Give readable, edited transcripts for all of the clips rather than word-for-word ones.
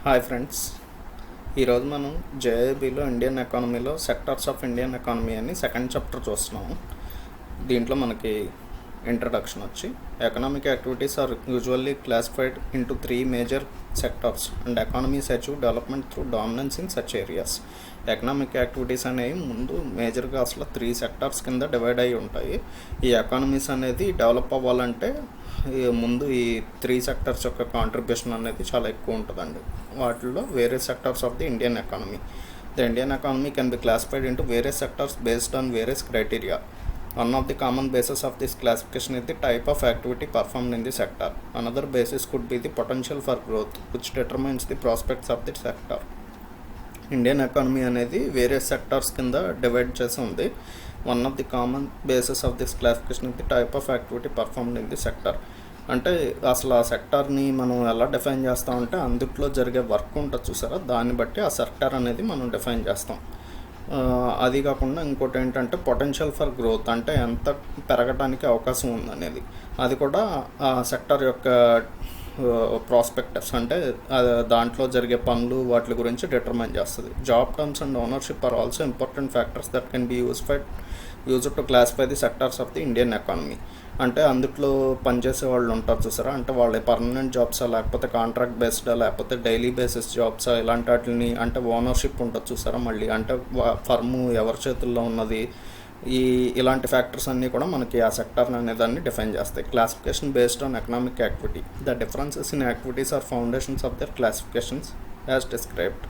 Hi friends, ఈరోజు మనం జేఏబీలో ఇండియన్ ఎకానమీలో సెక్టార్స్ ఆఫ్ ఇండియన్ ఎకానమీ అని సెకండ్ చాప్టర్ చూస్తున్నాము. దీంట్లో మనకి ఇంట్రడక్షన్ వచ్చి economic activities are usually classified into 3 major sectors and economies achieve development through dominance in such areas. Economic activities అనేవి ముందు మేజర్గా అసలు 3 సెక్టార్స్ కింద డివైడ్ అయ్యి ఉంటాయి. ఈ ఎకానమీస్ అనేది డెవలప్ అవ్వాలంటే ముందు ఈ 3 సెక్టార్స్ యొక్క కాంట్రిబ్యూషన్ అనేది చాలా ఎక్కువ ఉంటుందండి. వాటిల్లో various sectors of the Indian economy. The Indian economy can be classified into various sectors based on various criteria. One of the common bases of this classification is the type of activity performed in the sector. Another basis could be the potential for growth, which determines the prospects of the sector. Indian economy అనేది various sectors కింద divide చేసి ఉంది. One of the common bases of this classification is the type of activity performed in the sector. అంటే అసలు ఆ సెక్టార్ని మనం ఎలా define చేస్తామంటే అందుట్లో జరిగే వర్క్ ఉంటుంది చూసారా, దాన్ని బట్టి ఆ సెక్టార్ అనేది మనం డిఫైన్ చేస్తాం. అది కాకుండా ఇంకోటి ఏంటంటే పొటెన్షియల్ ఫర్ గ్రోత్, అంటే ఎంత పెరగడానికి అవకాశం ఉందనేది. అది కూడా ఆ సెక్టర్ యొక్క ప్రాస్పెక్టస్, అంటే దాంట్లో జరిగే పనులు వాటి గురించి డిటర్మైన్ చేస్తుంది. Job terms and ownership are also important factors that can be used to classify the sectors of the Indian economy. అంటే అందుట్లో పనిచేసే వాళ్ళు ఉంటారు చూసారా, అంటే వాళ్ళ పర్మనెంట్ జాబ్సా లేకపోతే కాంట్రాక్ట్ బేస్డా లేకపోతే డైలీ బేసిస్ జాబ్సా, ఇలాంటి వాటిని అంటే ఓనర్షిప్ ఉంటుంది చూసారా, మళ్ళీ అంటే ఫర్ము ఎవరి చేతుల్లో ఉన్నది, ఇలాంటి ఫ్యాక్టర్స్ అన్నీ కూడా మనకి ఆ సెక్టర్ అనే దాన్ని డిఫైన్ చేస్తాయి. Classification based on economic activity. The differences in activities are foundations of their classifications as described.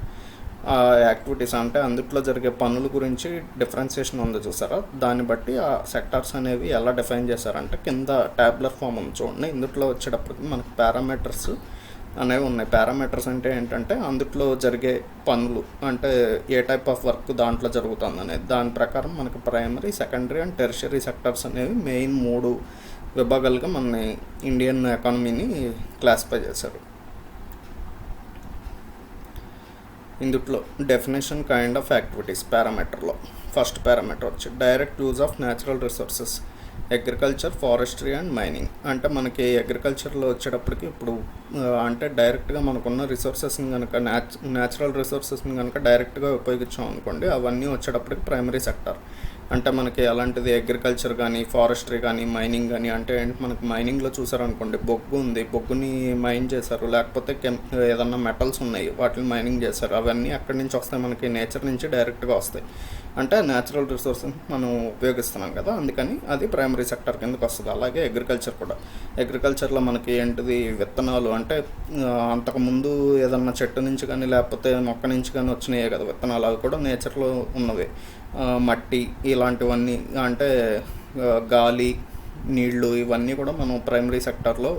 Activities అంటే అందుట్లో జరిగే పనుల గురించి డిఫరెన్సియేషన్ ఉంది చూసారా, దాన్ని బట్టి ఆ సెక్టార్స్ అనేవి ఎలా డిఫైన్ చేశారంటే కింద ట్యాబ్లర్ ఫామ్ ఉంది చూడండి. ఇందులో వచ్చేటప్పటికి మనకి పారామీటర్స్ అనేవి ఉన్నాయి. పారామీటర్స్ అంటే ఏంటంటే అందుట్లో జరిగే పనులు, అంటే ఏ టైప్ ఆఫ్ వర్క్ దాంట్లో జరుగుతుంది అనేది. దాని ప్రకారం మనకి primary, secondary and tertiary sectors అనేవి మెయిన్ 3 విభాగాలుగా మన ఇండియన్ ఎకానమీని క్లాసిఫై చేశారు. ఇందులో డెఫినేషన్ కైండ్ ఆఫ్ యాక్టివిటీస్ పారామీటర్లో ఫస్ట్ పారామీటర్ వచ్చి direct use of natural resources, agriculture, forestry and mining. అంటే మనకి అగ్రికల్చర్లో వచ్చేటప్పటికి ఇప్పుడు అంటే డైరెక్ట్గా మనకున్న రిసోర్సెస్ని కనుక న్యాచురల్ రిసోర్సెస్ని కనుక డైరెక్ట్గా ఉపయోగించాం అనుకోండి, అవన్నీ వచ్చేటప్పటికి ప్రైమరీ సెక్టర్. అంటే మనకి అలాంటిది అగ్రికల్చర్ కానీ, ఫారెస్ట్రీ కానీ, మైనింగ్ కానీ. అంటే మనకి మైనింగ్లో చూసారనుకోండి, బొగ్గు ఉంది, బొగ్గుని మైన్ చేశారు, లేకపోతే ఏదన్నా మెటల్స్ ఉన్నాయి వాటిని మైనింగ్ చేశారు, అవన్నీ అక్కడి నుంచి వస్తాయి, మనకి నేచర్ నుంచి డైరెక్ట్గా వస్తాయి. అంటే న్యాచురల్ రిసోర్స్ మనం ఉపయోగిస్తున్నాం కదా, అందుకని అది ప్రైమరీ సెక్టర్ కిందకి వస్తుంది. అలాగే అగ్రికల్చర్ కూడా. అగ్రికల్చర్లో మనకి ఏంటిది విత్తనాలు, అంటే అంతకుముందు ఏదన్నా చెట్టు నుంచి కానీ లేకపోతే మొక్క నుంచి కానీ వచ్చినాయే కదా విత్తనాలు, అవి కూడా నేచర్లో ఉన్నవి. మట్టి ఇలాంటివన్నీ, అంటే గాలి, నీళ్లు, ఇవన్నీ కూడా మనం ప్రైమరీ సెక్టార్లో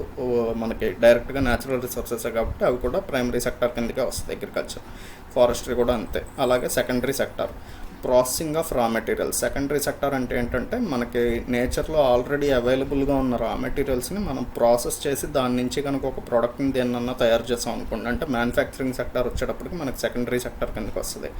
మనకి డైరెక్ట్గా న్యాచురల్ రిసోర్సెస్ కాబట్టి అవి కూడా ప్రైమరీ సెక్టార్ కిందకే వస్తుంది. అగ్రికల్చర్, ఫారెస్ట్రీ కూడా అంతే. అలాగే secondary sector, processing of raw materials. Secondary sector అంటే ఏంటంటే మనకి నేచర్లో ఆల్రెడీ అవైలబుల్గా ఉన్న రా మెటీరియల్స్ని మనం ప్రాసెస్ చేసి దాని నుంచి కనుక ఒక ప్రోడక్ట్ని దేన్నన్నా తయారు చేసాం అనుకోండి, అంటే మ్యానుఫ్యాక్చరింగ్ సెక్టార్ వచ్చేటప్పటికి మనకి సెకండరీ సెక్టార్ కిందకి వస్తుంది.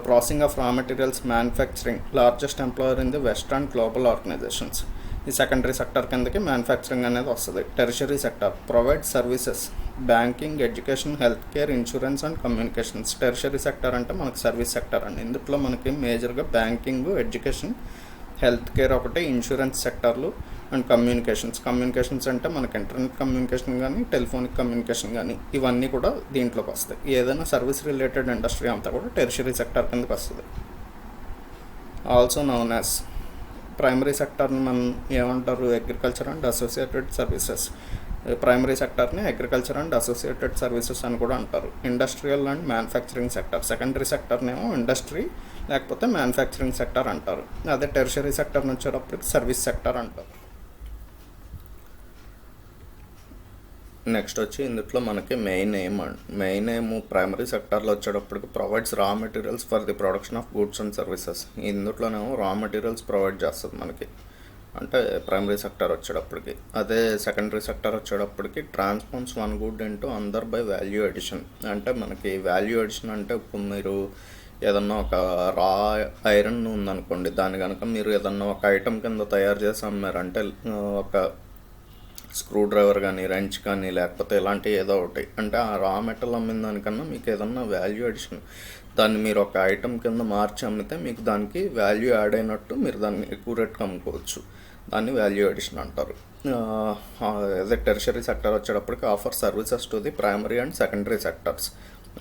Processing of raw materials, manufacturing, largest employer in the West and global organisations. ఈ సెకండరీ సెక్టర్ కిందకి మ్యానుఫ్యాక్చరింగ్ అనేది వస్తుంది. Tertiary sector provide services, banking, education, health care, insurance and communications. Tertiary sector అంటే మనకి service sector అండి. ఇందులో మనకి మేజర్గా బ్యాంకింగ్, ఎడ్యుకేషన్, హెల్త్ కేర్ ఒకటి, ఇన్సూరెన్స్ సెక్టర్లు అండ్ కమ్యూనికేషన్స్ అంటే మనకి ఇంటర్నెట్ కమ్యూనికేషన్ కానీ, టెలిఫోనిక్ కమ్యూనికేషన్ కానీ, ఇవన్నీ కూడా దీంట్లోకి వస్తాయి. ఏదైనా సర్వీస్ రిలేటెడ్ ఇండస్ట్రీ అంతా కూడా టెరిషరీ సెక్టర్ కిందకి వస్తుంది. ఆల్సో నౌన్ యాజ్ ప్రైమరీ సెక్టర్ని మనం ఏమంటారు, agriculture and associated services. Primary సెక్టర్ని అగ్రికల్చర్ అండ్ అసోసియేటెడ్ సర్వీసెస్ అని కూడా అంటారు. Industrial and manufacturing sector. Secondary సెక్టర్నేమో ఇండస్ట్రీ లేకపోతే మ్యానుఫ్యాక్చరింగ్ సెక్టర్ అంటారు. అదే టెరిషరీ సెక్టర్ని వచ్చేటప్పటికి సర్వీస్ సెక్టర్ అంటారు. నెక్స్ట్ వచ్చి ఇందులో మనకి మెయిన్ ఎయిమ్ ప్రైమరీ సెక్టార్లో వచ్చేటప్పటికి provides raw materials for the production of goods and services. ఇందులోనేమో రా మెటీరియల్స్ ప్రొవైడ్ చేస్తుంది మనకి, అంటే ప్రైమరీ సెక్టర్ వచ్చేటప్పటికి. అదే సెకండరీ సెక్టర్ వచ్చేటప్పటికి ట్రాన్స్ఫార్మ్స్ వన్ గుడ్ ఇంటూ అందర్ బై వాల్యూ ఎడిషన్. అంటే మనకి వాల్యూ ఎడిషన్ అంటే ఇప్పుడు మీరు ఏదన్నా ఒక రా ఐరన్ ఉందనుకోండి, దాన్ని కనుక మీరు ఏదన్నా ఒక ఐటమ్ కింద తయారు చేసి అమ్మారు, అంటే ఒక స్క్రూ డ్రైవర్ కానీ, రెంచ్ కానీ, లేకపోతే ఇలాంటి ఏదో ఒకటి. అంటే ఆ రా మెటల్ అమ్మిన దానికన్నా మీకు ఏదన్నా వాల్యూ అడిషన్, దాన్ని మీరు ఒక ఐటమ్ కింద మార్చి అమ్మితే మీకు దానికి వాల్యూ యాడ్ అయినట్టు మీరు దాన్ని ఎక్కువ రేట్కి అమ్ముకోవచ్చు. దాన్ని వాల్యూ అడిషన్ అంటారు. అదే టెర్షరీ సెక్టర్ వచ్చేటప్పటికి offer services to the primary and secondary sectors.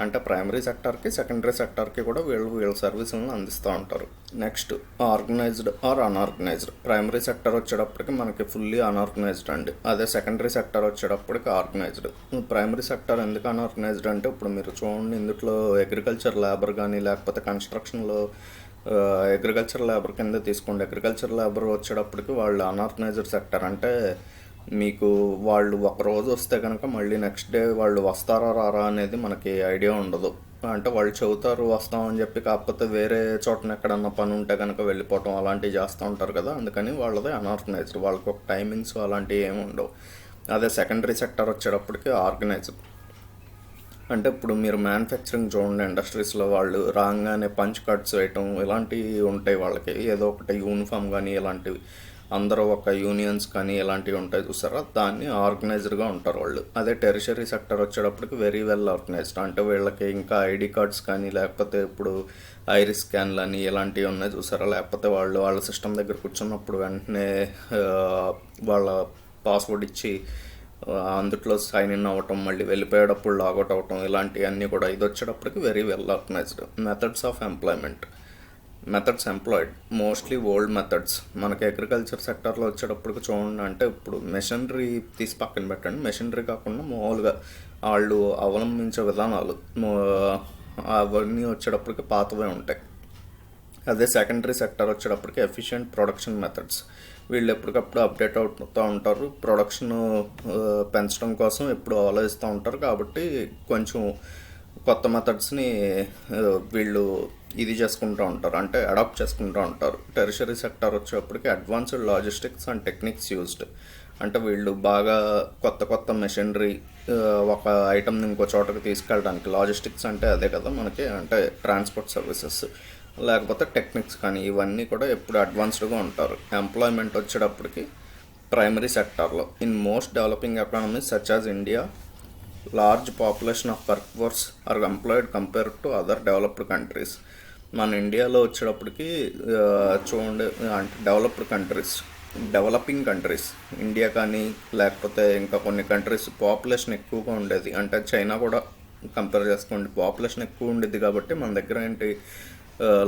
అంటే ప్రైమరీ సెక్టార్కి, సెకండరీ సెక్టార్కి కూడా వీళ్ళ సర్వీసులను అందిస్తూ ఉంటారు. Next organised or unorganised. Primary sector వచ్చేటప్పటికి మనకి ఫుల్లీ అన్ఆర్గనైజ్డ్ అండి. అదే సెకండరీ సెక్టర్ వచ్చేటప్పటికి ఆర్గనైజ్డ్. ప్రైమరీ సెక్టర్ ఎందుకు అన్ఆర్గనైజ్డ్ అంటే ఇప్పుడు మీరు చూడండి, ఇందులో అగ్రికల్చర్ లేబర్ కానీ, లేకపోతే కన్స్ట్రక్షన్లో అగ్రికల్చర్ లేబర్ కింద తీసుకోండి. అగ్రికల్చర్ లేబర్ వచ్చేటప్పటికి వాళ్ళు అన్ఆర్గనైజ్డ్ సెక్టర్. అంటే మీకు వాళ్ళు ఒకరోజు వస్తే కనుక మళ్ళీ నెక్స్ట్ డే వాళ్ళు వస్తారా రారా అనేది మనకి ఐడియా ఉండదు. అంటే వాళ్ళు చెబుతారు వస్తామని చెప్పి, కాకపోతే వేరే చోటన ఎక్కడన్నా పని ఉంటే కనుక వెళ్ళిపోవటం అలాంటివి చేస్తూ ఉంటారు కదా. అందుకని వాళ్ళది అన్ఆర్గనైజ్డ్. వాళ్ళకి ఒక టైమింగ్స్ అలాంటివి ఏమి ఉండవు. అదే సెకండరీ సెక్టర్ వచ్చేటప్పటికి ఆర్గనైజ్డ్. అంటే ఇప్పుడు మీరు మ్యానుఫ్యాక్చరింగ్ చూడండి, ఇండస్ట్రీస్లో వాళ్ళు రాగానే పంచ్ కట్స్ వేయటం ఇలాంటివి ఉంటాయి. వాళ్ళకి ఏదో ఒకటి యూనిఫామ్ కానీ ఇలాంటివి, అందరూ ఒక యూనియన్స్ కానీ ఇలాంటివి ఉంటాయి చూసారా, దాన్ని ఆర్గనైజ్డ్గా ఉంటారు వాళ్ళు. అదే టెరిషరీ సెక్టర్ వచ్చేటప్పటికి వెరీ వెల్ ఆర్గనైజ్డ్. అంటే వీళ్ళకి ఇంకా ఐడి కార్డ్స్ కానీ, లేకపోతే ఇప్పుడు ఐరిస్ స్కాన్లు అని ఇలాంటివి ఉన్నాయి చూసారా, లేకపోతే వాళ్ళ సిస్టమ్ దగ్గర కూర్చున్నప్పుడు వెంటనే వాళ్ళ పాస్వర్డ్ ఇచ్చి అందుట్లో సైన్ ఇన్ అవ్వటం, మళ్ళీ వెళ్ళిపోయేటప్పుడు లాగౌట్ అవ్వటం, ఇలాంటివన్నీ కూడా. ఇది వచ్చేటప్పటికి very well organised. Methods of employment. Methods employed mostly old methods. మనకి అగ్రికల్చర్ సెక్టర్లో వచ్చేటప్పటికి చూడండి, అంటే ఇప్పుడు మెషినరీ తీసి పక్కన పెట్టండి, మెషినరీ కాకుండా మామూలుగా వాళ్ళు అవలంబించే విధానాలు అవన్నీ వచ్చేటప్పటికి పాతవే ఉంటాయి. అదే సెకండరీ సెక్టర్ వచ్చేటప్పటికి ఎఫిషియెంట్ ప్రొడక్షన్ మెథడ్స్. వీళ్ళు ఎప్పటికప్పుడు అప్డేట్ అవుతూ ఉంటారు, ప్రొడక్షన్ పెంచడం కోసం ఎప్పుడు ఆలోచిస్తూ ఉంటారు. కాబట్టి కొంచెం కొత్త మెథడ్స్ని వీళ్ళు ఇది చేసుకుంటూ ఉంటారు, అంటే అడాప్ట్ చేసుకుంటూ ఉంటారు. టెరిషరీ సెక్టర్ వచ్చేటప్పటికి advanced logistics and techniques used. అంటే వీళ్ళు బాగా కొత్త మెషినరీ ఒక ఐటమ్ని ఇంకో చోటకి తీసుకెళ్ళడానికి, లాజిస్టిక్స్ అంటే అదే కదా మనకి, అంటే ట్రాన్స్పోర్ట్ సర్వీసెస్ లేకపోతే టెక్నిక్స్ కానీ, ఇవన్నీ కూడా ఎప్పుడు అడ్వాన్స్డ్గా ఉంటారు. ఎంప్లాయ్మెంట్ వచ్చేటప్పటికి ప్రైమరీ సెక్టార్లో in most developing economies such as India, large population of work force are employed compare to other developed countries. మన ఇండియాలో వచ్చేటప్పటికి చూడండి, అంటే డెవలపింగ్ కంట్రీస్ ఇండియా కానీ, లేకపోతే ఇంకా కొన్ని కంట్రీస్ పాపులేషన్ ఎక్కువగా ఉండేది. అంటే చైనా కూడా కంపేర్ చేసుకోండి, పాపులేషన్ ఎక్కువ ఉండేది. కాబట్టి మన దగ్గర ఏంటి,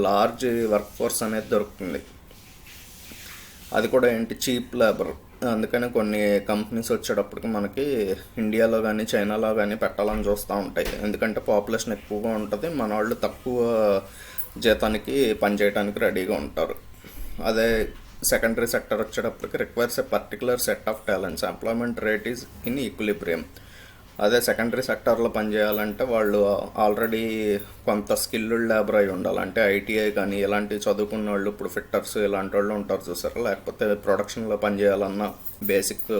లార్జ్ వర్క్ ఫోర్స్ అనేది దొరుకుతుంది. అది కూడా ఏంటి, చీప్ లేబర్. అందుకని కొన్ని కంపెనీస్ వచ్చేటప్పటికి మనకి ఇండియాలో కానీ చైనాలో కానీ పెట్టాలని చూస్తూ ఉంటాయి. ఎందుకంటే పాపులేషన్ ఎక్కువగా ఉంటుంది, మన వాళ్ళు తక్కువ జీతానికి పనిచేయడానికి రెడీగా ఉంటారు. అదే సెకండరీ సెక్టర్ వచ్చేటప్పటికి requires a particular set of talents, employment rate is in equilibrium. అదే సెకండరీ సెక్టార్లో పనిచేయాలంటే వాళ్ళు ఆల్రెడీ కొంత స్కిల్డ్ లేబర్ అయి ఉండాలి. అంటే ఐటీఐ కానీ ఇలాంటి చదువుకున్న వాళ్ళు, ఇప్పుడు ఫిట్టర్స్ ఇలాంటి వాళ్ళు ఉంటారు చూసారు, లేకపోతే ప్రొడక్షన్లో పనిచేయాలన్నా బేసిక్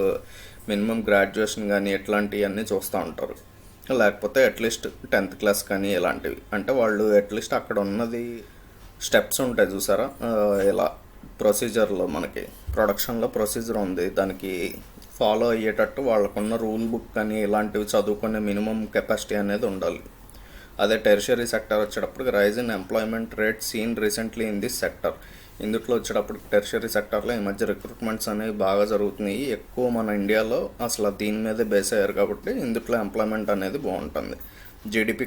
మినిమం గ్రాడ్యుయేషన్ కానీ ఇట్లాంటివన్నీ చూస్తూ ఉంటారు. లేకపోతే అట్లీస్ట్ 10th క్లాస్ కానీ ఇలాంటివి. అంటే వాళ్ళు అట్లీస్ట్ అక్కడ ఉన్నది స్టెప్స్ ఉంటాయి చూసారా, ఇలా ప్రొసీజర్లో మనకి ప్రొడక్షన్లో ప్రొసీజర్ ఉంది, దానికి ఫాలో అయ్యేటట్టు వాళ్ళకున్న రూల్ బుక్ కానీ ఇలాంటివి చదువుకునే మినిమం కెపాసిటీ అనేది ఉండాలి. అదే టెరిషరీ సెక్టర్ వచ్చేటప్పుడు rise in employment rate seen recently in this sector. ఇందులో వచ్చేటప్పుడు టెరిషరీ సెక్టర్లో ఈ మధ్య రిక్రూట్మెంట్స్ అనేవి బాగా జరుగుతున్నాయి. ఎక్కువ మన ఇండియాలో అసలు దీని మీదే బేస్ అయ్యారు కాబట్టి ఇందులో ఎంప్లాయ్మెంట్ అనేది బాగుంటుంది. జీడిపి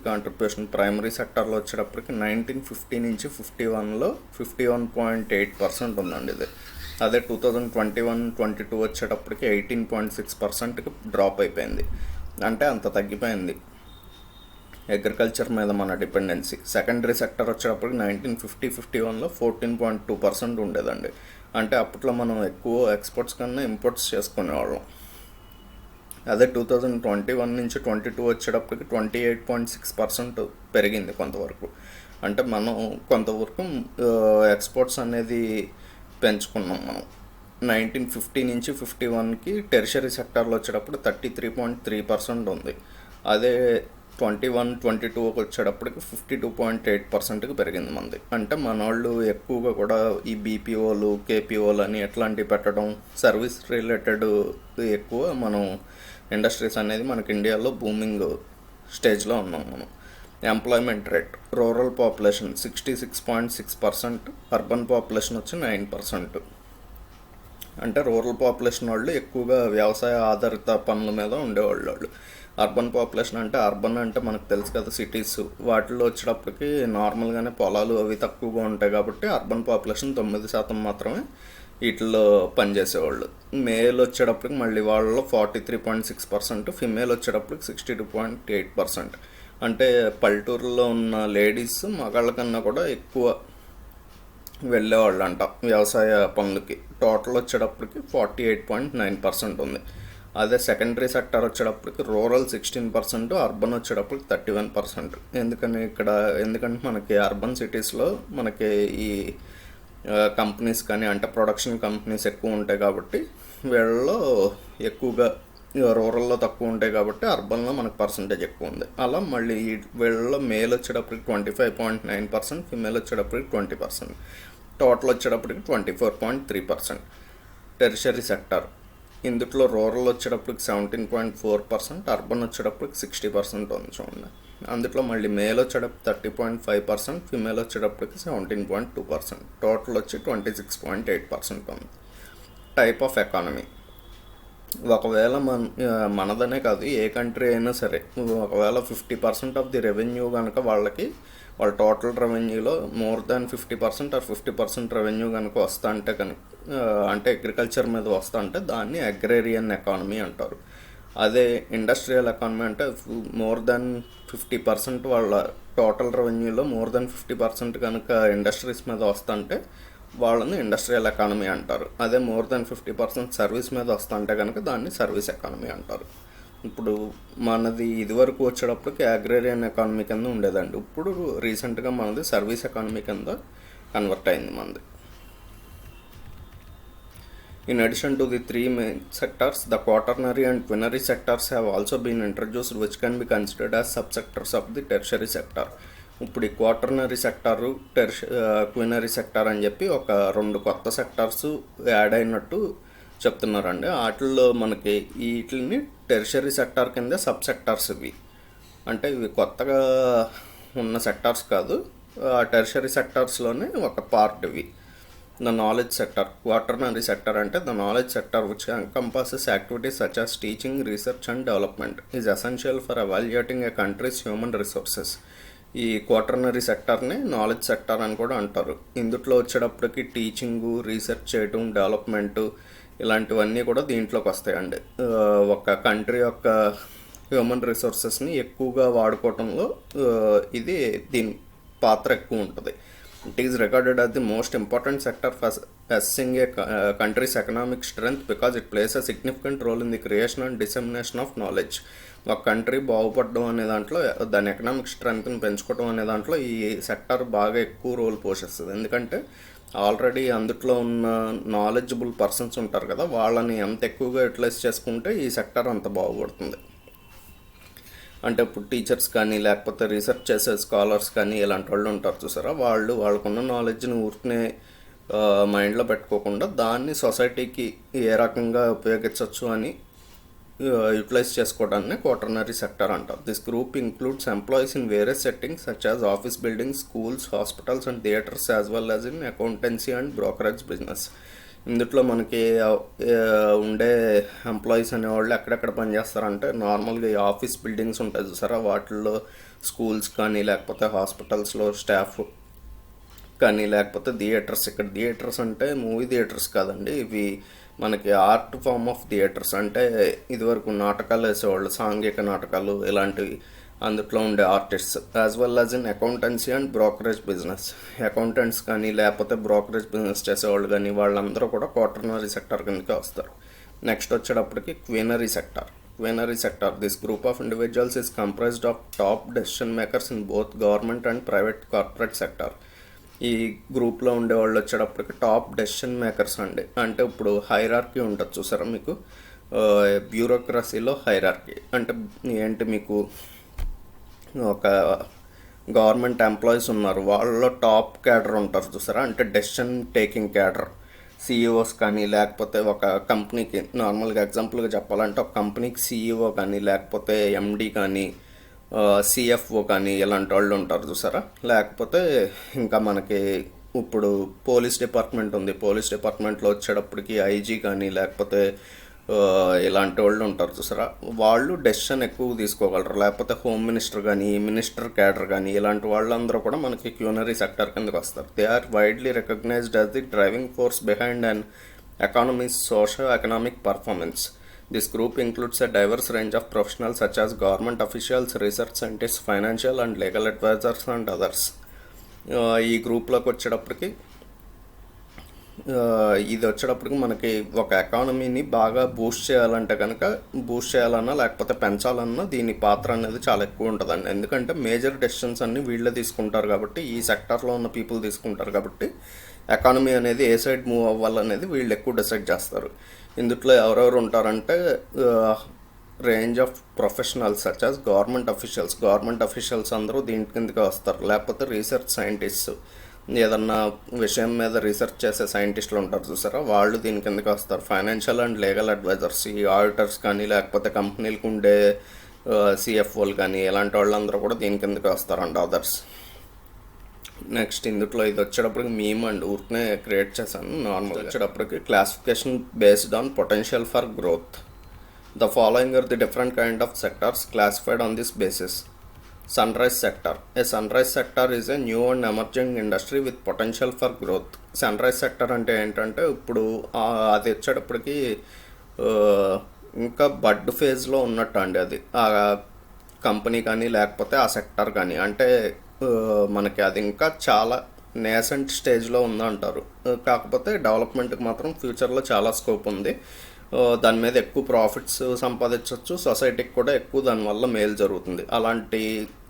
కాంట్రిబ్యూషన్ ప్రైమరీ సెక్టర్లో వచ్చేటప్పటికి 1950 నుంచి 51లో 51.8% ఉందండి ఇది. అదే 2021-22 వచ్చేటప్పటికి 18.6%కి డ్రాప్ అయిపోయింది. అంటే అంత తగ్గిపోయింది అగ్రికల్చర్ మీద మన డిపెండెన్సీ. సెకండరీ సెక్టర్ వచ్చేటప్పటికి 1950-51లో 14.2% ఉండేదండి. అంటే అప్పట్లో మనం ఎక్కువ ఎక్స్పోర్ట్స్ కన్నా ఇంపోర్ట్స్ చేసుకునేవాళ్ళం. అదే 2021 నుంచి 22 వచ్చేటప్పటికి 28.6% పెరిగింది కొంతవరకు. అంటే మనం కొంతవరకు ఎక్స్పోర్ట్స్ అనేది పెంచుకున్నాం మనం. 1950 నుంచి 51కి టెరిషరీ సెక్టార్లో వచ్చేటప్పుడు 33.3% ఉంది. అదే 21-22 వచ్చేటప్పటికి 52.8%కి పెరిగింది మంది. అంటే మన వాళ్ళు ఎక్కువగా కూడా ఈ బీపీఓలు, కేపీఓలు అని ఎట్లాంటివి పెట్టడం, సర్వీస్ రిలేటెడ్ ఎక్కువ మనం ఇండస్ట్రీస్ అనేది మనకి ఇండియాలో బూమింగ్ స్టేజ్లో ఉన్నాం మనం. Employment rate, rural population 66.6%, urban population వచ్చి 9%. అంటే రూరల్ పాపులేషన్ వాళ్ళు ఎక్కువగా వ్యవసాయ ఆధారిత పనుల మీద ఉండేవాళ్ళు వాళ్ళు. అర్బన్ పాపులేషన్ అంటే అర్బన్ అంటే మనకు తెలుసు కదా, సిటీస్. వాటిలో వచ్చేటప్పటికి నార్మల్గానే పొలాలు అవి తక్కువగా ఉంటాయి కాబట్టి అర్బన్ పాపులేషన్ 9% మాత్రమే వీటిల్లో పనిచేసేవాళ్ళు. మేల్ వచ్చేటప్పటికి మళ్ళీ వాళ్ళలో 43.6%, ఫిమేల్ వచ్చేటప్పటికి 62.8%. అంటే పల్లెటూరులో ఉన్న లేడీస్ మగాళ్ళ కన్నా కూడా ఎక్కువ వెళ్ళేవాళ్ళు అంట వ్యవసాయ పనులకి. టోటల్ వచ్చేటప్పటికి 48.9% ఉంది. అదే సెకండరీ సెక్టర్ వచ్చేటప్పటికి రూరల్ 16%, అర్బన్ వచ్చేటప్పటికి 31%. ఎందుకంటే మనకి అర్బన్ సిటీస్లో మనకి ఈ కంపెనీస్ కానీ అంటే ప్రొడక్షన్ కంపెనీస్ ఎక్కువ ఉంటాయి కాబట్టి వీళ్ళలో ఎక్కువగా, రూరల్లో తక్కువ ఉంటాయి కాబట్టి అర్బన్లో మనకు పర్సంటేజ్ ఎక్కువ ఉంది. అలా మళ్ళీ వీళ్ళలో మేల్ వచ్చేటప్పటికి 25.9%, ఫిమేల్ వచ్చేటప్పటికి 20%, టోటల్ వచ్చేటప్పటికి 24.3%. టెరిషరీ సెక్టర్, ఇందులో రూరల్ వచ్చేటప్పటికి 17.4%, అర్బన్ వచ్చేటప్పటికి 60% ఉంది చూడండి. అందులో మళ్ళీ మేల్ వచ్చేటప్పుడు 30.5%, ఫిమేల్ వచ్చేటప్పటికి 17.2%, టోటల్ వచ్చి 26.8% ఉంది. టైప్ ఆఫ్ ఎకానమీ, ఒకవేళ మనదనే కాదు ఏ కంట్రీ అయినా సరే, ఒకవేళ 50% ఆఫ్ ది రెవెన్యూ కనుక వాళ్ళ టోటల్ రెవెన్యూలో మోర్ దాన్ 50% ఆర్ 50% రెవెన్యూ కనుక వస్తా అంటే అంటే అగ్రికల్చర్ మీద వస్తా అంటే దాన్ని అగ్రేరియన్ ఎకానమీ అంటారు. అదే ఇండస్ట్రియల్ ఎకానమీ అంటే మోర్ దాన్ 50% వాళ్ళ టోటల్ రెవెన్యూలో మోర్ దాన్ 50% కనుక ఇండస్ట్రీస్ మీద వస్తా అంటే వాళ్ళని ఇండస్ట్రియల్ ఎకానమీ అంటారు. అదే మోర్ దాన్ 50% సర్వీస్ మీద వస్తా అంటే కనుక దాన్ని సర్వీస్ ఎకానమీ అంటారు. ఇప్పుడు మనది ఇదివరకు వచ్చేటప్పటికి అగ్రేరియన్ ఎకానమీ కింద ఉండేదండి. ఇప్పుడు రీసెంట్గా మనది సర్వీస్ ఎకానమీ కింద కన్వర్ట్ అయింది మనది. In addition to the three main sectors, the quaternary and quinary sectors have also been introduced, which can be considered as subsectors of the tertiary sector. ఇప్పుడు ఈ క్వాటర్నరీ సెక్టారు, క్వినరీ సెక్టార్ అని చెప్పి ఒక 2 కొత్త sectors add అయినట్టు చెప్తున్నారండి. వాటిల్లో మనకి వీటిని టెరిషరీ సెక్టార్ కింద సబ్ సెక్టార్స్ ఇవి. అంటే ఇవి కొత్తగా ఉన్న సెక్టార్స్ కాదు, టెరిషరీ సెక్టార్స్లోనే ఒక పార్ట్ ఇవి. The knowledge sector, quaternary sector అంటే the knowledge sector which encompasses activities such as teaching, research and development is essential for evaluating a country's human resources. ఈ క్వాటర్నరీ సెక్టార్ని నాలెడ్జ్ సెక్టార్ అని కూడా అంటారు. ఇందులో వచ్చేటప్పటికి టీచింగు, రీసెర్చ్ చేయటం, development ఇలాంటివన్నీ కూడా దీంట్లోకి వస్తాయండి. ఒక కంట్రీ యొక్క హ్యూమన్ రిసోర్సెస్ని ఎక్కువగా వాడుకోవటంలో దీని పాత్ర ఎక్కువ ఉంటుంది. It is regarded as the most important sector for assessing a country's economic strength because it plays a significant role in the creation and dissemination of knowledge. ఒక కంట్రీ బాగుపడడం అనే దాంట్లో, దాని ఎకనామిక్ స్ట్రెంగ్త్ని పెంచుకోవడం అనే దాంట్లో ఈ సెక్టర్ బాగా ఎక్కువ రోల్ పోషిస్తుంది. ఎందుకంటే ఆల్రెడీ అందుట్లో ఉన్న నాలెడ్జబుల్ పర్సన్స్ ఉంటారు కదా, వాళ్ళని ఎంత ఎక్కువగా యూటిలైజ్ చేసుకుంటే ఈ సెక్టర్ అంత బాగుపడుతుంది. అంటే ఇప్పుడు టీచర్స్ కానీ లేకపోతే రీసెర్చ్ చేసే స్కాలర్స్ కానీ ఇలాంటి వాళ్ళు ఉంటారు చూసారా, వాళ్ళకున్న నాలెడ్జ్ని ఊరికనే మైండ్లో పెట్టుకోకుండా దాన్ని సొసైటీకి ఏ రకంగా ఉపయోగించవచ్చు అని యూటిలైజ్ చేసుకోవడాన్ని క్వాటర్నరీ సెక్టర్ అంటారు. This group includes employees in various settings such as office buildings, schools, hospitals and theatres as well as in accountancy and brokerage business. ఇందులో మనకి ఉండే ఎంప్లాయీస్ అనేవాళ్ళు ఎక్కడెక్కడ పనిచేస్తారంటే నార్మల్గా ఈ ఆఫీస్ బిల్డింగ్స్ ఉంటాయి చూసారా, వాటిల్లో స్కూల్స్ కానీ లేకపోతే హాస్పిటల్స్లో స్టాఫ్ కానీ లేకపోతే థియేటర్స్. ఇక్కడ థియేటర్స్ అంటే మూవీ థియేటర్స్ కాదండి, ఇవి మనకి ఆర్ట్ ఫామ్ ఆఫ్ థియేటర్స్. అంటే ఇదివరకు నాటకాలు వేసేవాళ్ళు, సాంఘిక నాటకాలు ఇలాంటివి, అందులో ఉండే artists. As well as in accountancy and brokerage business. Accountants కానీ లేకపోతే బ్రోకరేజ్ బిజినెస్ చేసేవాళ్ళు కానీ వాళ్ళందరూ కూడా క్వాటర్నరీ సెక్టర్ కిందకే వస్తారు. నెక్స్ట్ వచ్చేటప్పటికి క్వీనరీ sector. Quinary sector. This group of individuals is comprised of top decision makers in both government and private corporate sector. ఈ గ్రూప్లో ఉండేవాళ్ళు వచ్చేటప్పటికి టాప్ డెసిషన్ మేకర్స్ అండి. అంటే ఇప్పుడు హైరార్కీ ఉంటుంది చూసారా మీకు, బ్యూరోక్రసీలో హైరార్కీ అంటే ఏంటి, మీకు ఒక గవర్నమెంట్ ఎంప్లాయీస్ ఉన్నారు, వాళ్ళలో టాప్ క్యాడర్ ఉంటారు చూసారా, అంటే డెసిషన్ టేకింగ్ క్యాడర్, సిఇఓస్ కానీ లేకపోతే ఒక కంపెనీకి నార్మల్గా ఎగ్జాంపుల్గా చెప్పాలంటే ఒక కంపెనీకి సిఇఓ కానీ లేకపోతే ఎండి కానీ సిఎఫ్ఓ కానీ ఇలాంటి వాళ్ళు ఉంటారు చూసారా. లేకపోతే ఇంకా మనకి ఇప్పుడు పోలీస్ డిపార్ట్మెంట్ ఉంది, పోలీస్ డిపార్ట్మెంట్లో వచ్చేటప్పటికి ఐజీ కానీ లేకపోతే ఇలాంటి వాళ్ళు ఉంటారు చూసారా, వాళ్ళు డెసిషన్ ఎక్కువ తీసుకోగలరు. లేకపోతే హోమ్ మినిస్టర్ కానీ మినిస్టర్ క్యాడర్ కానీ ఇలాంటి వాళ్ళందరూ కూడా మనకి క్యూనరీ సెక్టర్ కిందకి వస్తారు. They are widely recognised as the driving force behind and economies socio economic performance. This group includes a diverse range of professionals such as government officials, research scientists, financial and legal advisors and others. ఈ గ్రూప్లోకి వచ్చేటప్పటికి ఇది వచ్చేటప్పటికి మనకి ఒక ఎకానమీని బాగా Boost చేయాలంటే కనుక Boost చేయాలన్నా లేకపోతే పెంచాలన్నా దీని పాత్ర అనేది చాలా ఎక్కువ ఉంటుందండి. ఎందుకంటే మేజర్ డెసిషన్స్ అన్నీ వీళ్ళే తీసుకుంటారు కాబట్టి, ఈ సెక్టార్లో ఉన్న పీపుల్ తీసుకుంటారు కాబట్టి ఎకానమీ అనేది ఏ సైడ్ మూవ్ అవ్వాలనేది వీళ్ళు ఎక్కువ డిసైడ్ చేస్తారు. ఇందులో ఎవరెవరు ఉంటారంటే range of professionals such as government officials అందరూ దీని కిందకి వస్తారు. లేకపోతే రీసెర్చ్ సైంటిస్ట్, ఏదన్నా విషయం మీద రీసెర్చ్ చేసే సైంటిస్టులు ఉంటారు చూసారా, వాళ్ళు దీని కిందకి వస్తారు. ఫైనాన్షియల్ అండ్ లీగల్ అడ్వైజర్స్, ఈ ఆడిటర్స్ కానీ లేకపోతే కంపెనీలకు ఉండే సిఎఫ్ఓలు కానీ ఇలాంటి వాళ్ళందరూ కూడా దీని కిందకి వస్తారు అండ్ అదర్స్. నెక్స్ట్ ఇందులో ఇది వచ్చేటప్పటికి మీమ్ అండ్ ఊరికనే క్రియేట్ చేశాను. నార్మల్ వచ్చేటప్పటికి classification based on potential for growth. The following are the different kind of sectors classified on this basis. Sunrise sector. A sunrise sector is a new and emerging industry with potential for growth. Sunrise sector అంటే ఏంటంటే ఇప్పుడు అది వచ్చేటప్పటికి ఇంకా బడ్ ఫేజ్లో ఉన్నట్టు అండి. అది ఆ కంపెనీ కానీ లేకపోతే ఆ సెక్టర్ కానీ, అంటే మనకి అది ఇంకా చాలా నేసెంట్ స్టేజ్లో ఉందంటారు. కాకపోతే డెవలప్మెంట్కి మాత్రం ఫ్యూచర్లో చాలా స్కోప్ ఉంది. దాని మీద ఎక్కువ ప్రాఫిట్స్ సంపాదించవచ్చు, సొసైటీకి కూడా ఎక్కువ దానివల్ల మేలు జరుగుతుంది. అలాంటి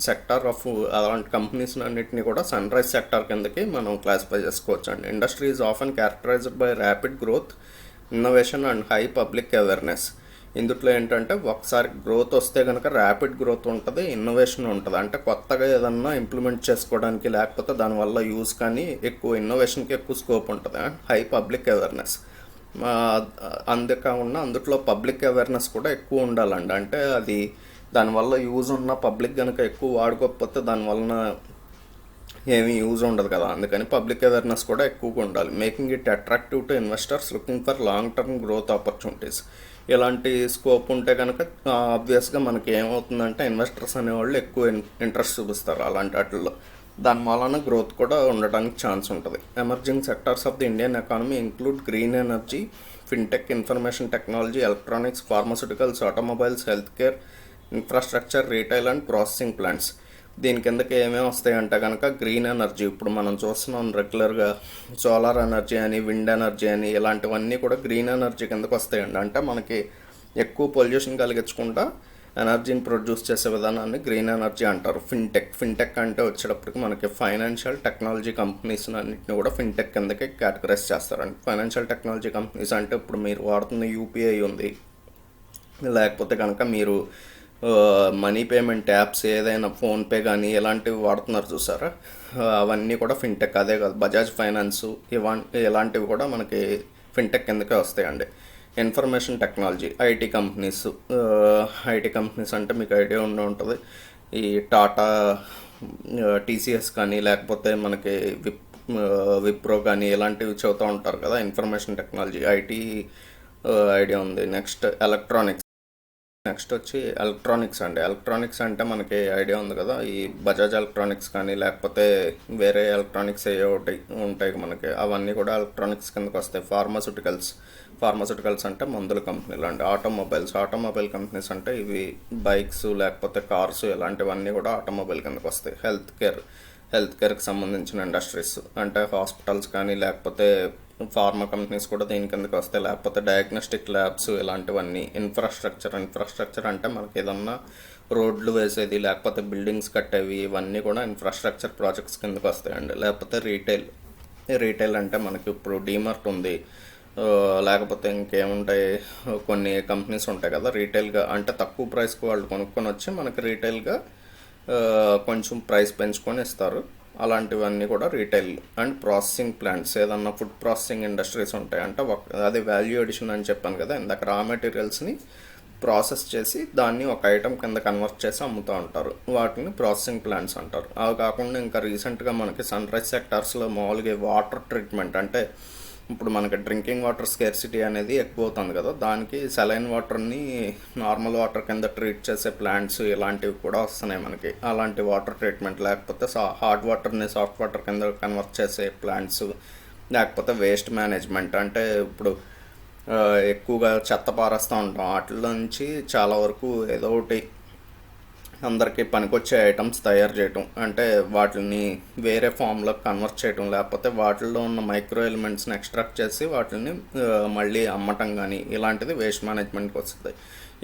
సెక్టార్ ఆఫ్ అలాంటి కంపెనీస్ అన్నింటినీ కూడా సన్ రైజ్ సెక్టార్ కిందకి మనం క్లాసిఫై చేసుకోవచ్చు అండి. Industry is often characterised by rapid growth, innovation and high public awareness. ఇందులో ఏంటంటే ఒకసారి గ్రోత్ వస్తే కనుక ర్యాపిడ్ గ్రోత్ ఉంటుంది, ఇన్నోవేషన్ ఉంటుంది. అంటే కొత్తగా ఏదన్నా ఇంప్లిమెంట్ చేసుకోవడానికి లేకపోతే దానివల్ల యూజ్ కానీ ఎక్కువ ఇన్నోవేషన్కి ఎక్కువ స్కోప్ ఉంటుంది. అండ్ హై పబ్లిక్ అవేర్నెస్, అంతేకాకుండా అందులో పబ్లిక్ అవేర్నెస్ కూడా ఎక్కువ ఉండాలండి. అంటే అది దానివల్ల యూజ్ ఉన్న పబ్లిక్ కనుక ఎక్కువ వాడుకోకపోతే దానివలన ఏమీ యూజ్ ఉండదు కదా, అందుకని పబ్లిక్ అవేర్నెస్ కూడా ఎక్కువగా ఉండాలి. Making it attractive to investors looking for long term growth opportunities. ఇలాంటి స్కోప్ ఉంటే కనుక ఆబ్వియస్గా మనకి ఏమవుతుందంటే ఇన్వెస్టర్స్ అనేవాళ్ళు ఎక్కువ ఇంట్రెస్ట్ చూపిస్తారు అలాంటి వాటిల్లో. దాని వలన గ్రోత్ కూడా ఉండడానికి ఛాన్స్ ఉంటుంది. Emerging sectors of the Indian economy include green energy, fintech, information technology, electronics, pharmaceuticals, automobiles, health care, infrastructure, retail and processing plants. దీని కిందకి ఏమేమి వస్తాయంటే కనుక గ్రీన్ ఎనర్జీ, ఇప్పుడు మనం చూస్తున్నాం రెగ్యులర్గా సోలార్ ఎనర్జీ అని, విండ్ ఎనర్జీ అని, ఇలాంటివన్నీ కూడా గ్రీన్ ఎనర్జీ కిందకి వస్తాయండి. అంటే మనకి ఎక్కువ పొల్యూషన్ కలిగించకుండా ఎనర్జీని ప్రొడ్యూస్ చేసే విధానాన్ని గ్రీన్ ఎనర్జీ అంటారు. ఫిన్టెక్ అంటే వచ్చేటప్పటికి మనకి ఫైనాన్షియల్ టెక్నాలజీ కంపెనీస్ అన్నింటినీ కూడా ఫిన్టెక్ కిందకి కేటగరైజ్ చేస్తారండి. ఫైనాన్షియల్ టెక్నాలజీ కంపెనీస్ అంటే ఇప్పుడు మీరు వాడుతున్న యూపీఐ ఉంది, లేకపోతే కనుక మీరు మనీ పేమెంట్ యాప్స్ ఏదైనా ఫోన్పే కానీ ఇలాంటివి వాడుతున్నారు చూసారా, అవన్నీ కూడా ఫిన్టెక్. అదే కాదు బజాజ్ ఫైనాన్సు ఇలాంటివి కూడా మనకి ఫిన్టెక్ కిందకే వస్తాయండి. ఇన్ఫర్మేషన్ టెక్నాలజీ, ఐటీ కంపెనీస్ అంటే మీకు ఐడియా ఉంటుంది, ఈ టాటా, టీసీఎస్ కానీ లేకపోతే మనకి విప్రో కానీ ఇలాంటివి చదువుతూ ఉంటారు కదా. ఇన్ఫర్మేషన్ టెక్నాలజీ, ఐటీ ఐడియా ఉంది. నెక్స్ట్ వచ్చి ఎలక్ట్రానిక్స్ అండి. ఎలక్ట్రానిక్స్ అంటే మనకి ఐడియా ఉంది కదా, ఈ బజాజ్ ఎలక్ట్రానిక్స్ కానీ లేకపోతే వేరే ఎలక్ట్రానిక్స్ ఏ ఒకటి ఉంటాయి మనకి, అవన్నీ కూడా ఎలక్ట్రానిక్స్ కిందకి వస్తాయి. ఫార్మాస్యూటికల్స్ అంటే మందుల కంపెనీలు అండి. ఆటోమొబైల్ కంపెనీస్ అంటే ఇవి బైక్స్ లేకపోతే కార్స్ ఇలాంటివన్నీ కూడా ఆటోమొబైల్ కిందకి వస్తాయి. హెల్త్ కేర్కి సంబంధించిన ఇండస్ట్రీస్ అంటే హాస్పిటల్స్ కానీ లేకపోతే ఫార్మా కంపెనీస్ కూడా దీని కిందకి వస్తాయి. లేకపోతే డయాగ్నోస్టిక్ ల్యాబ్స్ ఇలాంటివన్నీ. ఇన్ఫ్రాస్ట్రక్చర్ అంటే మనకి ఏదన్నా రోడ్లు వేసేది లేకపోతే బిల్డింగ్స్ కట్టేవి ఇవన్నీ కూడా ఇన్ఫ్రాస్ట్రక్చర్ ప్రాజెక్ట్స్ కిందకి వస్తాయండి. లేకపోతే రీటైల్ అంటే మనకి ఇప్పుడు డీమార్ట్ ఉంది, లేకపోతే ఇంకేముంటాయి కొన్ని కంపెనీస్ ఉంటాయి కదా రీటైల్గా, అంటే తక్కువ ప్రైస్కి వాళ్ళు కొనుక్కొని వచ్చి మనకి రీటైల్గా కొంచెం ప్రైస్ పెంచుకొని ఇస్తారు. అలాంటివన్నీ కూడా రీటైల్ అండ్ ప్రాసెసింగ్ ప్లాంట్స్, ఏదన్నా ఫుడ్ ప్రాసెసింగ్ ఇండస్ట్రీస్ ఉంటాయంటే అదే వాల్యూ ఎడిషన్ అని చెప్పాను కదా ఇందాక, రా మెటీరియల్స్ని ప్రాసెస్ చేసి దాన్ని ఒక ఐటమ్ కింద కన్వర్ట్ చేసి అమ్ముతూ ఉంటారు. వాటిని ప్రాసెసింగ్ ప్లాంట్స్ అంటారు. అవి కాకుండా ఇంకా రీసెంట్గా మనకి సన్రైజ్ సెక్టార్స్లో మామూలుగా వాటర్ ట్రీట్మెంట్, అంటే ఇప్పుడు మనకి డ్రింకింగ్ వాటర్ స్కేర్సిటీ అనేది ఎక్కువ అవుతుంది కదా, దానికి సెలైన్ వాటర్ని నార్మల్ వాటర్ కింద ట్రీట్ చేసే ప్లాంట్స్ ఇలాంటివి కూడా వస్తున్నాయి మనకి. అలాంటి వాటర్ ట్రీట్మెంట్, లేకపోతే హాట్ వాటర్ని సాఫ్ట్ వాటర్ కింద కన్వర్ట్ చేసే ప్లాంట్స్, లేకపోతే వేస్ట్ మేనేజ్మెంట్, అంటే ఇప్పుడు ఎక్కువగా చెత్త పారేస్తూ ఉంటాం, వాటిలో నుంచి చాలా వరకు ఏదో ఒకటి అందరికీ పనికొచ్చే ఐటమ్స్ తయారు చేయటం, అంటే వాటిని వేరే ఫామ్లోకి కన్వర్ట్ చేయటం, లేకపోతే వాటిల్లో ఉన్న మైక్రో ఎలిమెంట్స్ని ఎక్స్ట్రాక్ట్ చేసి వాటిని మళ్ళీ అమ్మటం కానీ, ఇలాంటిది వేస్ట్ మేనేజ్మెంట్కి వస్తుంది.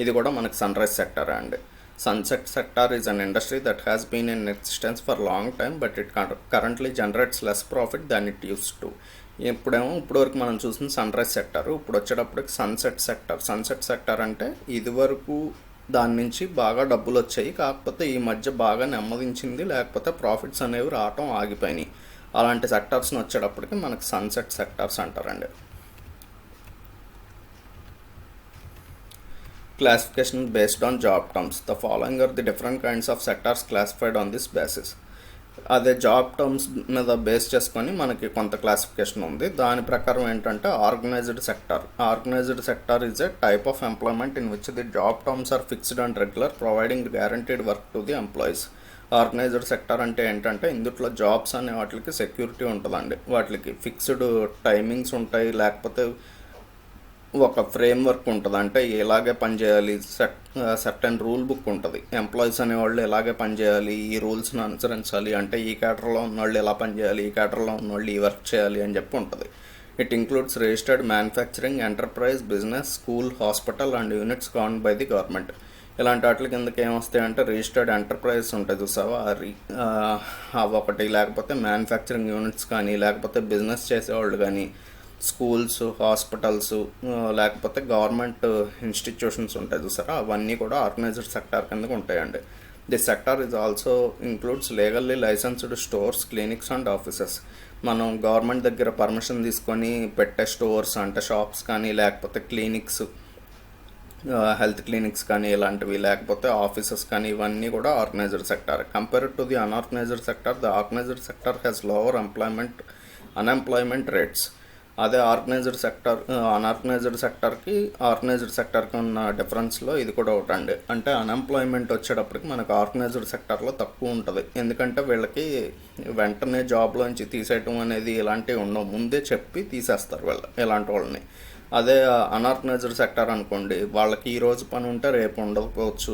ఇది కూడా మనకి సన్రైజ్ సెక్టర్ అండి. Sunset sector is an industry that has been in existence for long time, but it currently generates less profit than it used to. ఇప్పటివరకు మనం చూసిన సన్రైజ్ సెక్టర్, ఇప్పుడు వచ్చేటప్పటికి సన్సెట్ సెక్టర్ అంటే ఇదివరకు దాని నుంచి బాగా డబ్బులు వచ్చాయి, కాకపోతే ఈ మధ్య బాగా నెమ్మదించింది, లేకపోతే ప్రాఫిట్స్ అనేవి రావటం ఆగిపోయినాయి. అలాంటి సెక్టార్స్ని వచ్చేటప్పటికి మనకి సన్సెట్ సెక్టార్స్ అంటారండి. Classification based on job terms. The following are the different kinds of sectors classified on this basis. అదే జాబ్ టర్మ్స్ మీద బేస్ చేసుకొని మనకి కొంత క్లాసిఫికేషన్ ఉంది. దాని ప్రకారం ఏంటంటే organised sector is a type of employment in which the job terms are fixed and regular, providing guaranteed work to the employees. Organised sector అంటే ఏంటంటే ఇందులో జాబ్స్ అనే వాటికి సెక్యూరిటీ ఉంటుందండి, వాటికి ఫిక్స్డ్ టైమింగ్స్ ఉంటాయి, లేకపోతే ఒక ఫ్రేమ్ వర్క్ ఉంటుంది, అంటే ఎలాగే పనిచేయాలి, సర్టెన్ రూల్ బుక్ ఉంటుంది. ఎంప్లాయీస్ అనేవాళ్ళు ఎలాగే పనిచేయాలి, ఈ రూల్స్ని అనుసరించాలి, అంటే ఈ క్యాటర్లో ఉన్నవాళ్ళు ఎలా పనిచేయాలి, ఈ క్యాటర్లో ఉన్నవాళ్ళు ఈ వర్క్ చేయాలి అని చెప్పి ఉంటుంది. It includes registered manufacturing enterprise, business, school, hospital and units govern by the government. ఇలాంటి వాటి కిందకి ఏమొస్తాయంటే రిజిస్టర్డ్ ఎంటర్ప్రైజెస్ ఉంటాయి చూసావా, అవి ఒకటి, లేకపోతే మ్యానుఫ్యాక్చరింగ్ యూనిట్స్ కానీ, లేకపోతే బిజినెస్ చేసేవాళ్ళు కానీ, స్కూల్స్, హాస్పిటల్స్, లేకపోతే గవర్నమెంట్ ఇన్స్టిట్యూషన్స్ ఉంటాయి చూసారా, అవన్నీ కూడా ఆర్గనైజ్డ్ సెక్టార్ కిందకు ఉంటాయండి. This sector is also includes legally licensed stores, clinics and offices. మనం గవర్నమెంట్ దగ్గర పర్మిషన్ తీసుకొని పెట్టే స్టోర్స్ అంటే షాప్స్ కానీ, లేకపోతే క్లినిక్స్, హెల్త్ క్లినిక్స్ కానీ ఇలాంటివి, లేకపోతే ఆఫీసెస్ కానీ, ఇవన్నీ కూడా organised sector. Compared to the unorganised sector, the organised sector has lower unemployment rates. అదే అన్ఆర్గనైజ్డ్ సెక్టార్కి ఉన్న డిఫరెన్స్లో ఇది కూడా ఒకటి అండి. అంటే అన్ఎంప్లాయ్మెంట్ వచ్చేటప్పటికి మనకు ఆర్గనైజ్డ్ సెక్టార్లో తక్కువ ఉంటుంది, ఎందుకంటే వీళ్ళకి వెంటనే జాబ్లోంచి తీసేయటం అనేది ఇలాంటివి ఉండవు, ముందే చెప్పి తీసేస్తారు ఇలాంటి వాళ్ళని. అదే అన్ఆర్గనైజ్డ్ సెక్టార్ అనుకోండి, వాళ్ళకి ఈరోజు పని ఉంటే రేపు ఉండకపోవచ్చు,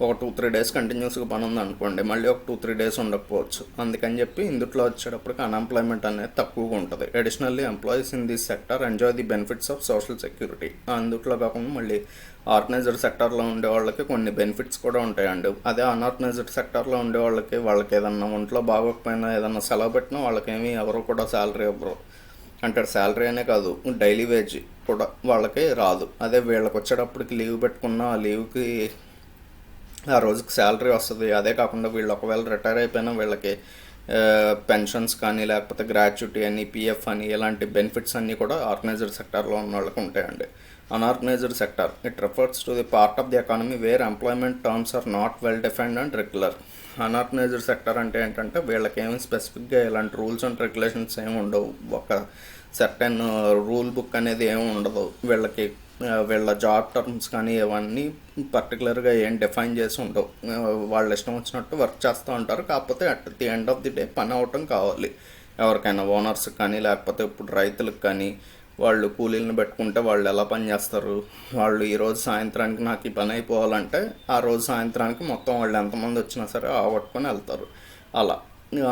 ఒక 2-3 డేస్ కంటిన్యూస్గా పని ఉంది అనుకోండి, మళ్ళీ ఒక 2-3 డేస్ ఉండకపోవచ్చు. అందుకని చెప్పి ఇందులో వచ్చేటప్పటికి అన్ఎంప్లాయ్మెంట్ అనేది తక్కువగా ఉంటుంది. Additionally employees in this sector enjoy the benefits of social security. అందులో కాకుండా మళ్ళీ ఆర్గనైజ్డ్ సెక్టార్లో ఉండే వాళ్ళకి కొన్ని బెనిఫిట్స్ కూడా ఉంటాయండి. అదే అన్ఆర్గనైజ్డ్ సెక్టార్లో ఉండే వాళ్ళకి ఏదన్నా ఒంట్లో బాగోకపోయినా, ఏదన్నా సెలవు పెట్టినా వాళ్ళకేమీ ఎవరు కూడా శాలరీ ఇవ్వరు. అంటే శాలరీ అనే కాదు, డైలీ వేజ్ కూడా వాళ్ళకి రాదు. అదే వీళ్ళకి వచ్చేటప్పటికి లీవ్ పెట్టుకున్న ఆ లీవ్కి ఆ రోజుకి శాలరీ వస్తుంది. అదే కాకుండా వీళ్ళు ఒకవేళ రిటైర్ అయిపోయినా వీళ్ళకి పెన్షన్స్ కానీ, లేకపోతే గ్రాట్యుటీ అని, పిఎఫ్ అని, ఇలాంటి బెనిఫిట్స్ అన్నీ కూడా ఆర్గనైజ్డ్ సెక్టార్లో ఉన్న వాళ్ళకి ఉంటాయండి. Unorganised sector it refers to the part of the economy where employment terms are not well defined and regular. Unorganised sector అంటే ఏంటంటే వీళ్ళకి ఏమి స్పెసిఫిక్గా ఇలాంటి రూల్స్ అండ్ రెగ్యులేషన్స్ ఏమి ఉండవు, ఒక సర్టెన్ రూల్ బుక్ అనేది ఏమి ఉండదు. వీళ్ళ జాబ్ టర్మ్స్ కానీ ఇవన్నీ పర్టికులర్గా ఏం డిఫైన్ చేసి ఉండవు, వాళ్ళు ఇష్టం వచ్చినట్టు వర్క్ చేస్తూ ఉంటారు. కాకపోతే at the end of the day పని అవటం కావాలి ఎవరికైనా, ఓనర్స్కి కానీ, లేకపోతే ఇప్పుడు రైతులకు కానీ, వాళ్ళు కూలీలను పెట్టుకుంటే వాళ్ళు ఎలా పని చేస్తారు, వాళ్ళు ఈరోజు సాయంత్రానికి నాకు ఈ పని అయిపోవాలంటే ఆ రోజు సాయంత్రానికి మొత్తం వాళ్ళు ఎంతమంది వచ్చినా సరే ఆవట్టుకొని వెళ్తారు అలా.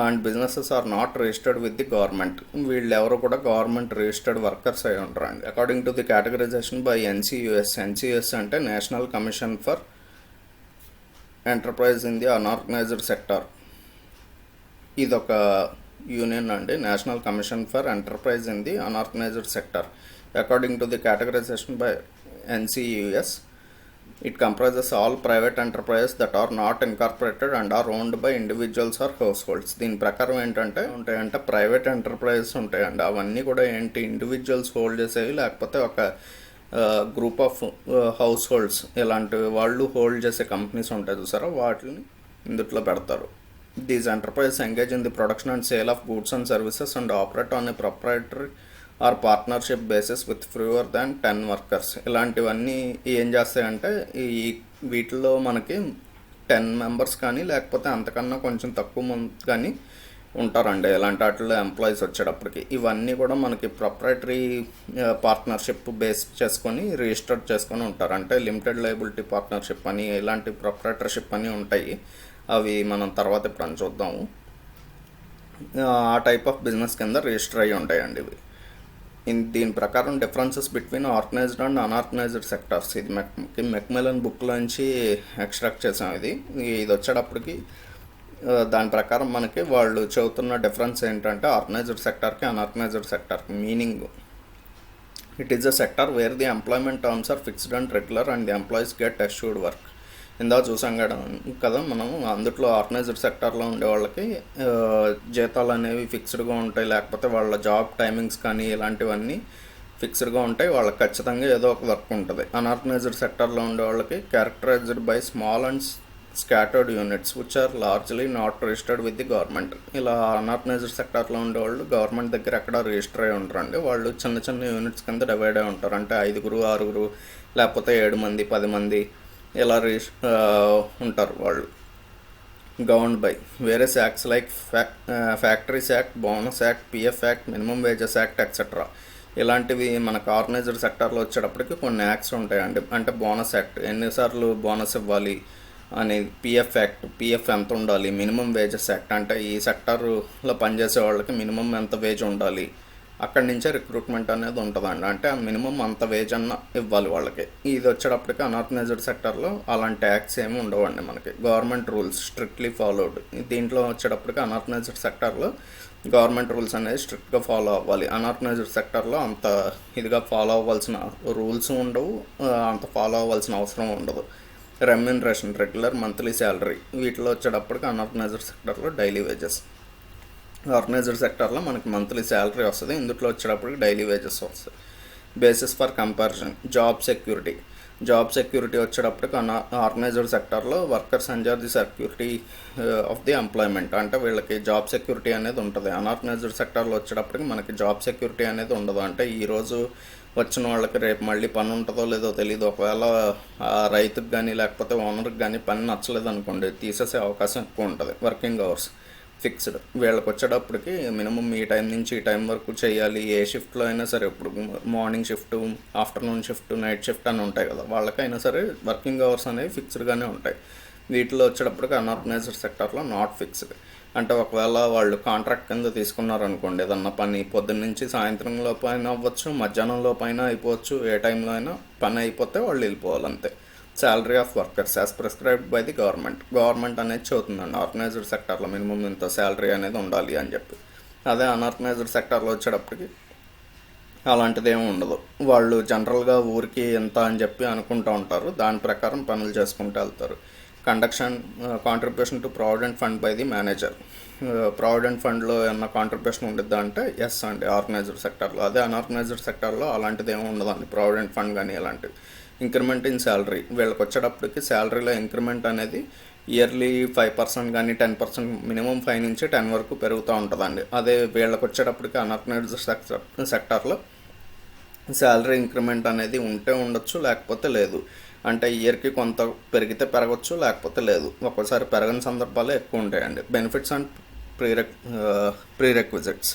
And businesses are not registered with the government. వీళ్ళు ఎవరు కూడా గవర్నమెంట్ రిజిస్టర్డ్ వర్కర్స్ అయి ఉంటారండి. According to the categorisation by NCEUS అంటే national commission for enterprise in the unorganised sector. ఇదొక యూనియన్ అండి, national commission for enterprise in the unorganised sector. According to the categorisation by NCEUS, it comprises all private enterprises that are not incorporated and are owned by individuals or households. దీని ప్రకారం ఏంటంటే ఉంటాయంటే private enterprises ఉంటాయండి, అవన్నీ కూడా ఏంటి individuals hold చేసేవి, లేకపోతే ఒక గ్రూప్ ఆఫ్ హౌస్ హోల్డ్స్ ఇలాంటి వాళ్ళు హోల్డ్ చేసే కంపెనీస్ ఉంటాయి చూసారా, వాటిని ఇందుట్లో పెడతారు. These enterprises engage in the production and sale of goods and services and operate on a proprietary are partnership basis with fewer than 10 workers. ఇలాంటివన్నీ ఏం చేస్తాయంటే వీటిలో మనకి 10 మెంబర్స్ కానీ లేకపోతే అంతకన్నా కొంచెం తక్కువ మంది కానీ ఉంటారండి ఇలాంటి వాటిలో ఎంప్లాయీస్ వచ్చేటప్పటికి. ఇవన్నీ కూడా మనకి ప్రొప్రైటరీ పార్ట్నర్షిప్ బేస్ చేసుకొని రిజిస్టర్ చేసుకొని ఉంటారు. అంటే లిమిటెడ్ లయబిలిటీ పార్ట్నర్షిప్ అని ఇలాంటి ప్రొప్రైటర్షిప్ అని ఉంటాయి, అవి మనం తర్వాత ఇప్పుడు చూద్దాము. ఆ టైప్ ఆఫ్ బిజినెస్ కింద రిజిస్టర్ అయ్యి ఉంటాయండి ఇవి. దీని ప్రకారం differences between organised and unorganised sectors, ఇది మెక్మిలన్ బుక్లోంచి ఎక్స్ట్రాక్ట్ చేసాం. ఇది వచ్చేటప్పటికి దాని ప్రకారం మనకి వాళ్ళు చెబుతున్న డిఫరెన్స్ ఏంటంటే ఆర్గనైజ్డ్ సెక్టార్కి అన్ఆర్గనైజ్డ్ సెక్టార్కి meaning. It is a sector where the employment terms are fixed and regular and the employees get assured work. ఇందా చూసాం కదా మనం, అందుట్లో ఆర్గనైజ్డ్ సెక్టార్లో ఉండే వాళ్ళకి జీతాలు అనేవి ఫిక్స్డ్గా ఉంటాయి, లేకపోతే వాళ్ళ జాబ్ టైమింగ్స్ కానీ ఇలాంటివన్నీ ఫిక్స్డ్గా ఉంటాయి, వాళ్ళకి ఖచ్చితంగా ఏదో ఒక వర్క్ ఉంటుంది. అన్ఆర్గనైజ్డ్ సెక్టార్లో ఉండే వాళ్ళకి characterised by small and scattered units which are largely not registered with the government. ఇలా అన్ఆర్గనైజ్డ్ సెక్టార్లో ఉండేవాళ్ళు గవర్నమెంట్ దగ్గర ఎక్కడ రిజిస్టర్ అయి ఉంటారండి, వాళ్ళు చిన్న చిన్న యూనిట్స్ కింద డివైడ్ అయి ఉంటారు. అంటే 5, 6 లేకపోతే 7 మంది 10 మంది ఇలా ఉంటారు వాళ్ళు. Governed by various acts like factories act, bonus act, PF act, minimum wages act etcetera. ఇలాంటివి మనకు ఆర్గనైజ్డ్ సెక్టార్లో వచ్చేటప్పటికి కొన్ని యాక్ట్స్ ఉంటాయండి. అంటే బోనస్ యాక్ట్, ఎన్నిసార్లు బోనస్ ఇవ్వాలి అని, పిఎఫ్ యాక్ట్, పిఎఫ్ ఎంత ఉండాలి, మినిమం వేజెస్ యాక్ట్ అంటే ఈ సెక్టార్లో పనిచేసే వాళ్ళకి మినిమం ఎంత వేజ్ ఉండాలి, అక్కడి నుంచే రిక్రూట్మెంట్ అనేది ఉంటుందండి. అంటే మినిమం అంత వేజ్ అన్న ఇవ్వాలి వాళ్ళకి. ఇది వచ్చేటప్పటికి అన్ఆర్గనైజ్డ్ సెక్టార్లో అలాంటి యాక్ట్స్ ఏమి ఉండవండి మనకి. Government rules strictly followed. దీంట్లో వచ్చేటప్పటికి అన్ఆర్గనైజ్డ్ సెక్టార్లో గవర్నమెంట్ రూల్స్ అనేది స్ట్రిక్ట్గా ఫాలో అవ్వాలి. అన్ఆర్గనైజ్డ్ సెక్టార్లో అంత ఇదిగా ఫాలో అవ్వాల్సిన రూల్స్ ఉండవు, అంత ఫాలో అవ్వాల్సిన అవసరం ఉండదు. రెమ్యూనరేషన్ రెగ్యులర్ మంత్లీ శాలరీ, వీటిలో వచ్చేటప్పటికి అన్ఆర్గనైజ్డ్ సెక్టార్లో డైలీ వేజెస్. ఆర్గనైజ్డ్ సెక్టార్లో మనకి మంత్లీ శాలరీ వస్తుంది, ఇందులో వచ్చేటప్పటికి డైలీ వేజెస్ వస్తాయి. Basis for comparison job security. Job security వచ్చేటప్పటికి ఆర్గనైజ్డ్ సెక్టార్లో workers enjoy the security of the employment, అంటే వీళ్ళకి జాబ్ సెక్యూరిటీ అనేది ఉంటుంది. అన్ఆర్గనైజ్డ్ సెక్టార్లో వచ్చేటప్పటికి మనకి జాబ్ సెక్యూరిటీ అనేది ఉండదు. అంటే ఈరోజు వచ్చిన వాళ్ళకి రేపు మళ్ళీ పని ఉంటుందో లేదో తెలియదు. ఒకవేళ రైతుకి కానీ లేకపోతే ఓనర్కి కానీ పని నచ్చలేదు అనుకోండి, తీసేసే అవకాశం ఎక్కువ ఉంటుంది. Working hours fixed. వీళ్ళకి వచ్చేటప్పటికి మినిమం ఈ టైం నుంచి ఈ టైం వరకు చేయాలి. ఏ షిఫ్ట్లో అయినా సరే, ఇప్పుడు morning shift, afternoon shift, night shift అని ఉంటాయి కదా, వాళ్ళకైనా సరే వర్కింగ్ అవర్స్ అనేవి ఫిక్స్డ్గానే ఉంటాయి. వీటిలో వచ్చేటప్పటికి అన్ఆర్గనైజ్డ్ సెక్టార్లో నాట్ ఫిక్స్డ్. అంటే ఒకవేళ వాళ్ళు కాంట్రాక్ట్ కింద తీసుకున్నారనుకోండి, ఏదన్నా పని పొద్దున్న నుంచి సాయంత్రంలో పైన అవ్వచ్చు, మధ్యాహ్నంలో పైన అయిపోవచ్చు, ఏ టైంలో అయినా పని అయిపోతే వాళ్ళు వెళ్ళిపోవాలంతే. Salary of workers as prescribed by the government అనేది చదువుతుందండి ఆర్గనైజ్డ్ సెక్టార్లో మినిమం ఇంత శాలరీ అనేది ఉండాలి అని చెప్పి. అదే అన్ఆర్గనైజ్డ్ సెక్టార్లో వచ్చేటప్పటికి అలాంటిది ఏమి ఉండదు. వాళ్ళు జనరల్గా ఊరికి ఎంత అని చెప్పి అనుకుంటూ ఉంటారు, దాని ప్రకారం పనులు చేసుకుంటూ వెళ్తారు. Contribution to provident fund by the manager. Provident ఫండ్లో ఏమన్నా కాంట్రిబ్యూషన్ ఉండిద్దా అంటే ఎస్ అండి ఆర్గనైజ్డ్ సెక్టార్లో. అదే అన్ఆర్గనైజ్డ్ సెక్టార్లో అలాంటిది ఏమి ఉండదండి, ప్రావిడెంట్ ఫండ్ కానీ అలాంటివి. ఇంక్రిమెంట్ ఇన్ శాలరీ, వీళ్ళకి వచ్చేటప్పటికి శాలరీలో ఇంక్రిమెంట్ అనేది ఇయర్లీ 5% కానీ 10%, మినిమం 5 నుంచి 10 వరకు పెరుగుతూ ఉంటుందండి. అదే వీళ్ళకి వచ్చేటప్పటికి అన్ఆర్గనైజ్డ్ సెక్టార్లో శాలరీ ఇంక్రిమెంట్ అనేది ఉంటే ఉండొచ్చు, లేకపోతే లేదు. అంటే ఇయర్కి కొంత పెరిగితే పెరగచ్చు, లేకపోతే లేదు. ఒక్కోసారి పెరగని సందర్భాలు ఎక్కువ ఉంటాయండి. Benefits and prerequisites.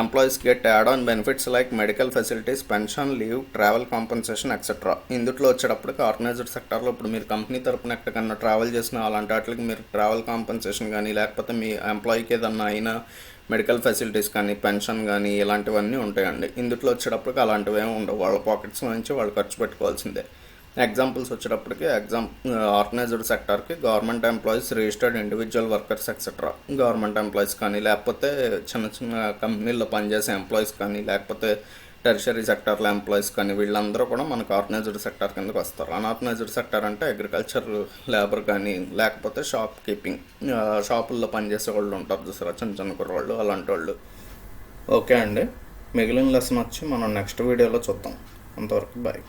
Employees get add on benefits like medical facilities, pension, leave, travel compensation etcetera. ఇందులో వచ్చేటప్పటికి ఆర్గనైజ్డ్ సెక్టార్లో ఇప్పుడు మీరు కంపెనీ తరపున ఎక్కడికన్నా ట్రావెల్ చేసిన అలాంటి వాటికి మీరు ట్రావెల్ కాంపెన్సేషన్ కానీ, లేకపోతే మీ ఎంప్లాయీకి ఏదన్నా అయినా మెడికల్ ఫెసిలిటీస్ కానీ, పెన్షన్ కానీ ఇలాంటివన్నీ ఉంటాయండి. ఇందులో వచ్చేటప్పటికి అలాంటివి ఏమి ఉండవు, వాళ్ళ పాకెట్స్ నుంచి వాళ్ళు ఖర్చు పెట్టుకోవాల్సిందే. ఎగ్జాంపుల్స్ వచ్చేటప్పటికి ఆర్గనైజ్డ్ సెక్టార్కి government employees, registered individual workers etcetera. Government employees కానీ, లేకపోతే చిన్న చిన్న కంపెనీల్లో పనిచేసే ఎంప్లాయీస్ కానీ, లేకపోతే టెరిషరీ సెక్టార్లో ఎంప్లాయీస్ కానీ వీళ్ళందరూ కూడా మనకు ఆర్గనైజ్డ్ సెక్టార్ కిందకి వస్తారు. అన్ఆర్గనైజ్డ్ సెక్టార్ అంటే అగ్రికల్చర్ లేబర్ కానీ లేకపోతే షాప్ కీపింగ్, షాపుల్లో పనిచేసే వాళ్ళు ఉంటారు చూసారా, చిన్న చిన్న కుర్రవాళ్ళు, అలాంటి వాళ్ళు. ఓకే అండి, మిగిలిన లెసన్ వచ్చి మనం నెక్స్ట్ వీడియోలో చూద్దాం. అంతవరకు బాయ్.